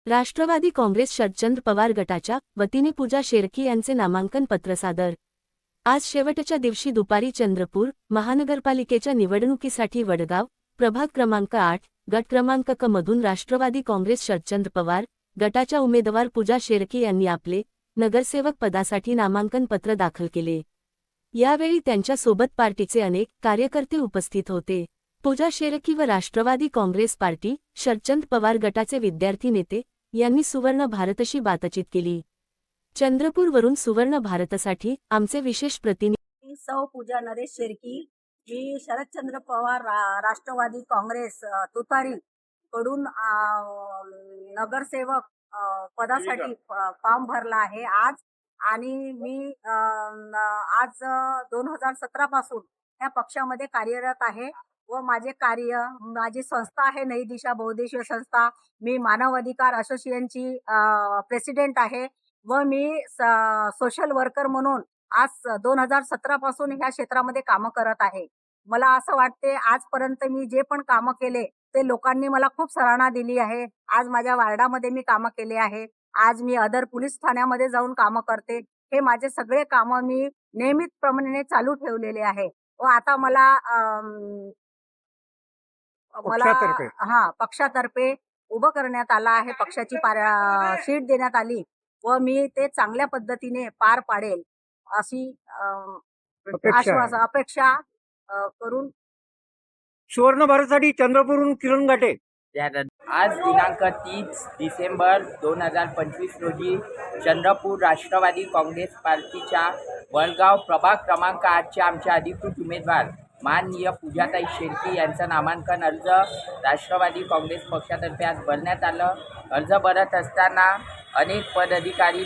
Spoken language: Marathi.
राष्ट्रवादी काँग्रेस शरदचंद्र पवार गटाच्या वतीने पूजा शेळके यांचे नामांकन पत्र सादर। आज शेवटच्या दिवशी दुपारी चंद्रपूर महानगरपालिकेच्या निवडणुकीसाठी वडगाव प्रभाग क्रमांक 8 गट क्रमांक क मधून राष्ट्रवादी काँग्रेस शरदचंद्र पवार गटाच्या उमेदवार पूजा शेळके यांनी आपले नगरसेवक पदासाठी नामांकन पत्र दाखल केले। यावेळी त्यांच्या सोबत पार्टीचे अनेक कार्यकर्ते उपस्थित होते। पूजा शेळके व राष्ट्रवादी काँग्रेस पार्टी शरदचंद्र पवार गटाचे विद्यार्थी नेते यांनी सुवर्ण भारतशी बातचीत केली। चंद्रपूरवरून सुवर्ण भारतसाठी आमचे विशेष प्रतिनिधी सौ पूजा नरेश शेळके, मी शरदचंद्र पवार राष्ट्रवादी काँग्रेस तुतारी कडून नगरसेवक पदासाठी फॉर्म भरला आहे आज। आणि मी आज 2017 पासून या पक्षामध्ये कार्यरत आहे व माझे कार्य, माझी संस्था आहे नई दिशा बहुउद्देशीय संस्था। मी मानव अधिकार असोसिएशनची प्रेसिडेंट आहे व मी सोशल वर्कर म्हणून आज 2017 पासून ह्या क्षेत्रामध्ये कामं करत आहे। मला असं वाटते आजपर्यंत मी जे पण कामं केले ते लोकांनी मला खूप सराहना दिली आहे। आज माझ्या वार्डामध्ये मी कामं केले आहे, आज मी अदर पोलीस ठाण्यामध्ये जाऊन कामं करते। हे माझे सगळे कामं मी नियमितप्रमाणे चालू ठेवलेले आहे व आता मला पक्षातर्फे उभं करण्यात आला आहे, पक्षाची शीट देण्यात आली व मी ते चांगल्या पद्धतीने पार पाडेल अशी अपेक्षा करून सुवर्ण भारतसाठी चंद्रपूरहून किरण घाटे। आज दिनांक 30 डिसेंबर 2025 रोजी चंद्रपूर राष्ट्रवादी काँग्रेस पार्टीच्या वडगाव प्रभाग क्रमांक 8 च्या आमच्या अधिकृत उमेदवार माननीय पूजाताई शेळके यांचा नामांकन अर्ज राष्ट्रवादी काँग्रेस पक्षातर्फे आज भरण्यात आलं। अर्ज भरत असताना अनेक पदाधिकारी